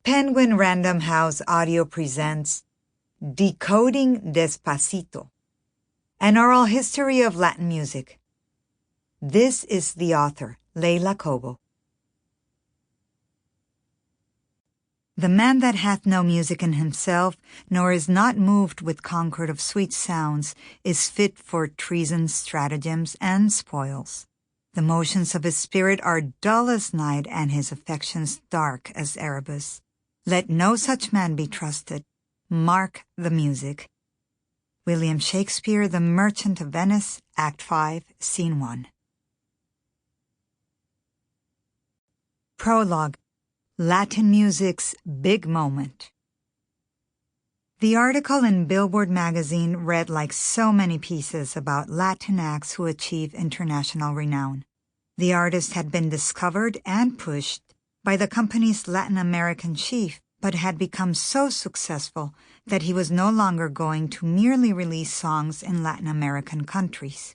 Penguin Random House Audio presents Decoding Despacito, an oral history of Latin music. This is the author, Leila Cobo. The man that hath no music in himself, nor is not moved with concord of sweet sounds, is fit for treason's stratagems and spoils. The motions of his spirit are dull as night, and his affections dark as Erebus. Let no such man be trusted. Mark the music. William Shakespeare, The Merchant of Venice, Act 5, Scene 1. Prologue. Latin music's big moment. The article in Billboard magazine read like so many pieces about Latin acts who achieve international renown. The artist had been discovered and pushed by the company's Latin American chief, but had become so successful that he was no longer going to merely release songs in Latin American countries.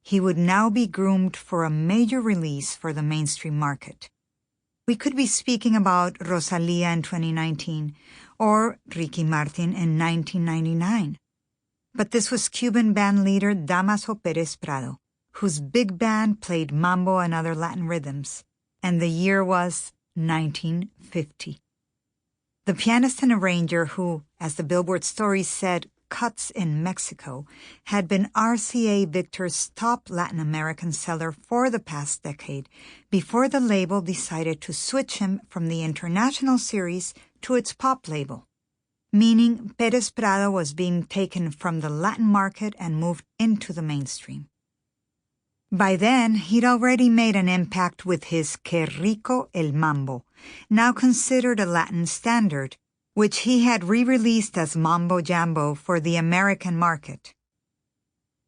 He would now be groomed for a major release for the mainstream market. We could be speaking about Rosalía in 2019 or Ricky Martin in 1999. But this was Cuban band leader Damaso Pérez Prado, whose big band played mambo and other Latin rhythms, and the year was 1950. The pianist and arranger who, as the Billboard story said, cuts in Mexico, had been RCA Victor's top Latin American seller for the past decade before the label decided to switch him from the international series to its pop label, meaning Pérez Prado was being taken from the Latin market and moved into the mainstream. By then, he'd already made an impact with his Que Rico el Mambo, now considered a Latin standard, which he had re-released as Mambo Jambo for the American market.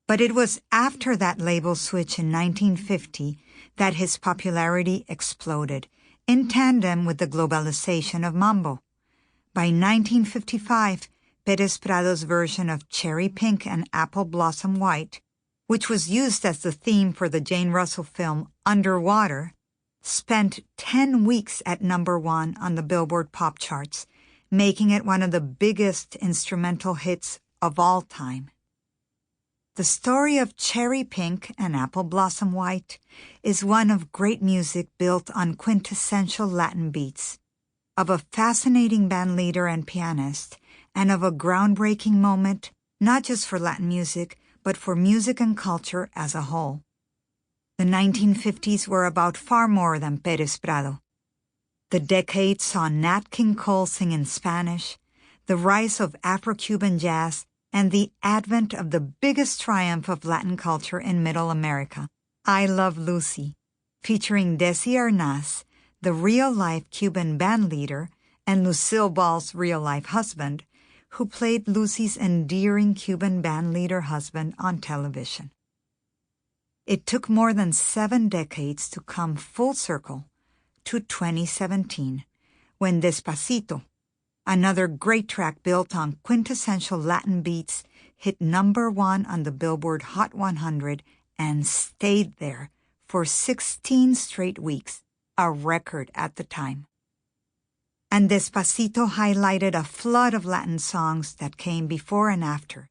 But it was after that label switch in 1950 that his popularity exploded, in tandem with the globalization of mambo. By 1955, Pérez Prado's version of Cherry Pink and Apple Blossom White, which was used as the theme for the Jane Russell film Underwater, spent 10 weeks at #1 on the Billboard pop charts, making it one of the biggest instrumental hits of all time. The story of Cherry Pink and Apple Blossom White is one of great music built on quintessential Latin beats, of a fascinating band leader and pianist, and of a groundbreaking moment, not just for Latin music, but for music and culture as a whole. The 1950s were about far more than Pérez Prado. The decade saw Nat King Cole sing in Spanish, the rise of Afro-Cuban jazz, and the advent of the biggest triumph of Latin culture in Middle America, I Love Lucy, featuring Desi Arnaz, the real-life Cuban band leader, and Lucille Ball's real-life husband, who played Lucy's endearing Cuban band leader husband on television. It took more than 7 decades to come full circle to 2017, when Despacito, another great track built on quintessential Latin beats, hit #1 on the Billboard Hot 100 and stayed there for 16 straight weeks, a record at the time. And Despacito highlighted a flood of Latin songs that came before and after,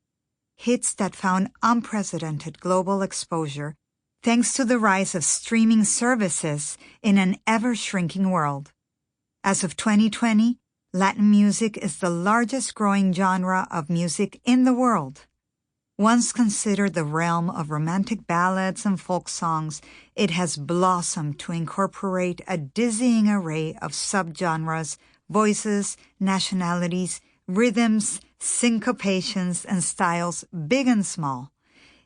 hits that found unprecedented global exposure thanks to the rise of streaming services in an ever-shrinking world. As of 2020, Latin music is the largest growing genre of music in the world. Once considered the realm of romantic ballads and folk songs, it has blossomed to incorporate a dizzying array of subgenres, voices, nationalities, rhythms, syncopations, and styles big and small.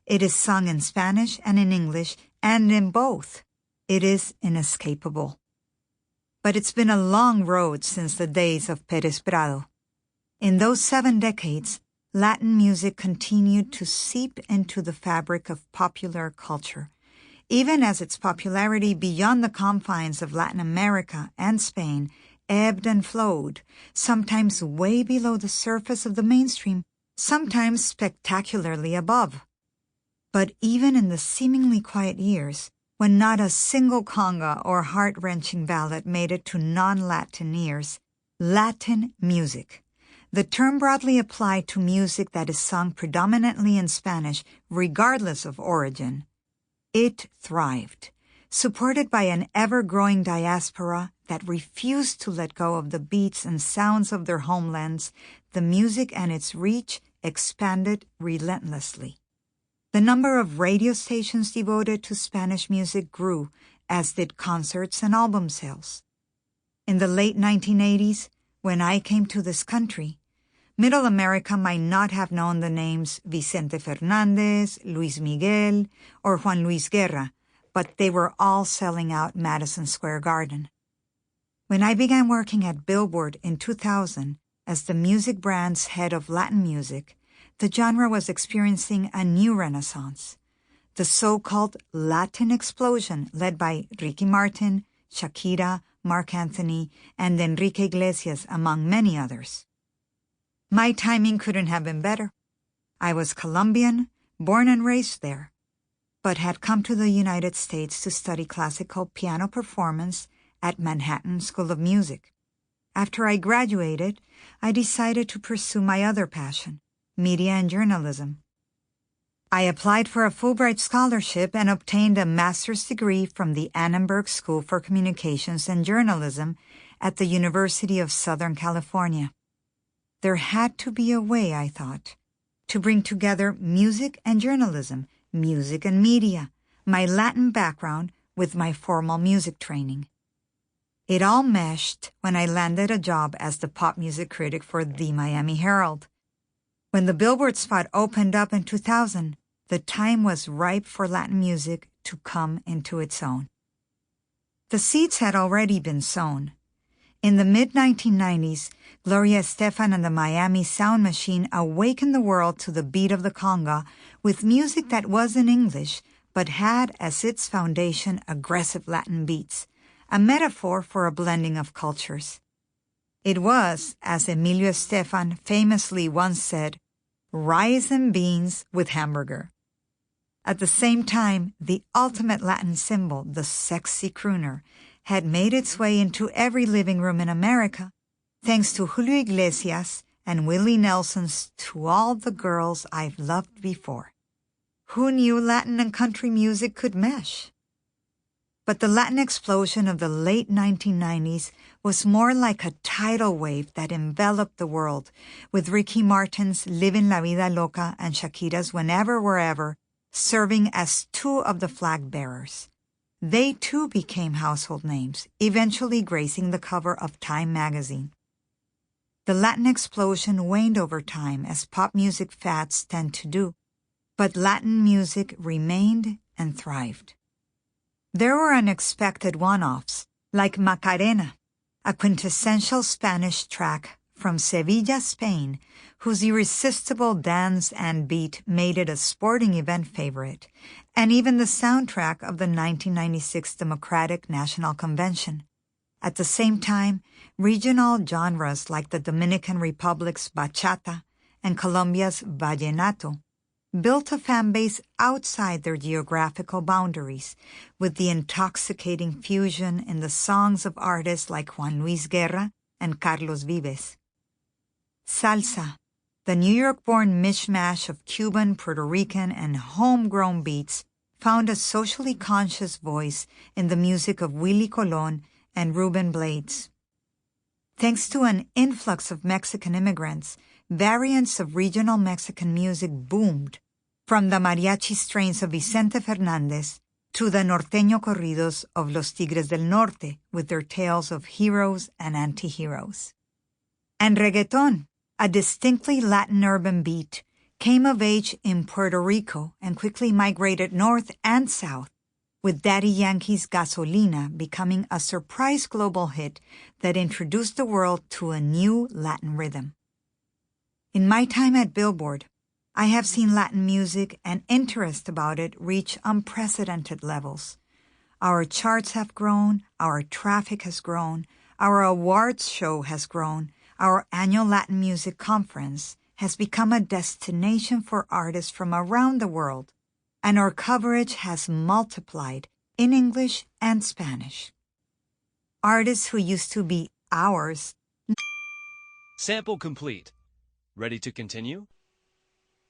It is sung in Spanish and in English, and in both. It is inescapable. But it's been a long road since the days of Pérez Prado. In those 7 decades, Latin music continued to seep into the fabric of popular culture, even as its popularity beyond the confines of Latin America and Spain ebbed and flowed, sometimes way below the surface of the mainstream, sometimes spectacularly above. But even in the seemingly quiet years, when not a single conga or heart-wrenching ballad made it to non-Latin ears, Latin music. The term broadly applied to music that is sung predominantly in Spanish, regardless of origin. It thrived, supported by an ever-growing diaspora that refused to let go of the beats and sounds of their homelands. The music and its reach expanded relentlessly. The number of radio stations devoted to Spanish music grew, as did concerts and album sales. In the late 1980s, when I came to this country, Middle America might not have known the names Vicente Fernández, Luis Miguel, or Juan Luis Guerra, but they were all selling out Madison Square Garden. When I began working at Billboard in 2000 as the music brand's head of Latin music, the genre was experiencing a new renaissance. The so-called Latin explosion led by Ricky Martin, Shakira, Marc Anthony, and Enrique Iglesias, among many others. My timing couldn't have been better. I was Colombian, born and raised there, but had come to the United States to study classical piano performance at Manhattan School of Music. After I graduated, I decided to pursue my other passion, media and journalism. I applied for a Fulbright scholarship and obtained a master's degree from the Annenberg School for Communications and Journalism at the University of Southern California. There had to be a way, I thought, to bring together music and journalism, music and media, my Latin background with my formal music training. It all meshed when I landed a job as the pop music critic for the Miami Herald. When the Billboard spot opened up in 2000, the time was ripe for Latin music to come into its own. The seeds had already been sown. In the mid-1990s, Gloria Estefan and the Miami Sound Machine awakened the world to the beat of the conga with music that was in English but had as its foundation aggressive Latin beats, a metaphor for a blending of cultures. It was, as Emilio Estefan famously once said, rice and beans with hamburger. At the same time, the ultimate Latin symbol, the sexy crooner, had made its way into every living room in America, thanks to Julio Iglesias and Willie Nelson's To All the Girls I've Loved Before. Who knew Latin and country music could mesh? But the Latin explosion of the late 1990s was more like a tidal wave that enveloped the world, with Ricky Martin's Livin' La Vida Loca and Shakira's Whenever, Wherever serving as two of the flag bearers. They too became household names, eventually gracing the cover of Time magazine. The Latin explosion waned over time, as pop music fads tend to do, but Latin music remained and thrived. There were unexpected one-offs, like Macarena, a quintessential Spanish track from Sevilla, Spain, whose irresistible dance and beat made it a sporting event favorite, and even the soundtrack of the 1996 Democratic National Convention. At the same time, regional genres like the Dominican Republic's bachata and Colombia's vallenato built a fan base outside their geographical boundaries, with the intoxicating fusion in the songs of artists like Juan Luis Guerra and Carlos Vives. Salsa, the New York-born mishmash of Cuban, Puerto Rican, and homegrown beats, found a socially conscious voice in the music of Willie Colon and Ruben Blades. Thanks to an influx of Mexican immigrants, variants of regional Mexican music boomed, from the mariachi strains of Vicente Fernández to the norteño corridos of Los Tigres del Norte, with their tales of heroes and anti-heroes. And reggaetón, a distinctly Latin urban beat, came of age in Puerto Rico and quickly migrated north and south, with Daddy Yankee's Gasolina becoming a surprise global hit that introduced the world to a new Latin rhythm. In my time at Billboard, I have seen Latin music and interest about it reach unprecedented levels. Our charts have grown, our traffic has grown, our awards show has grown, our annual Latin Music Conference has become a destination for artists from around the world, and our coverage has multiplied in English and Spanish. Artists who used to be ours Sample complete. Ready to continue?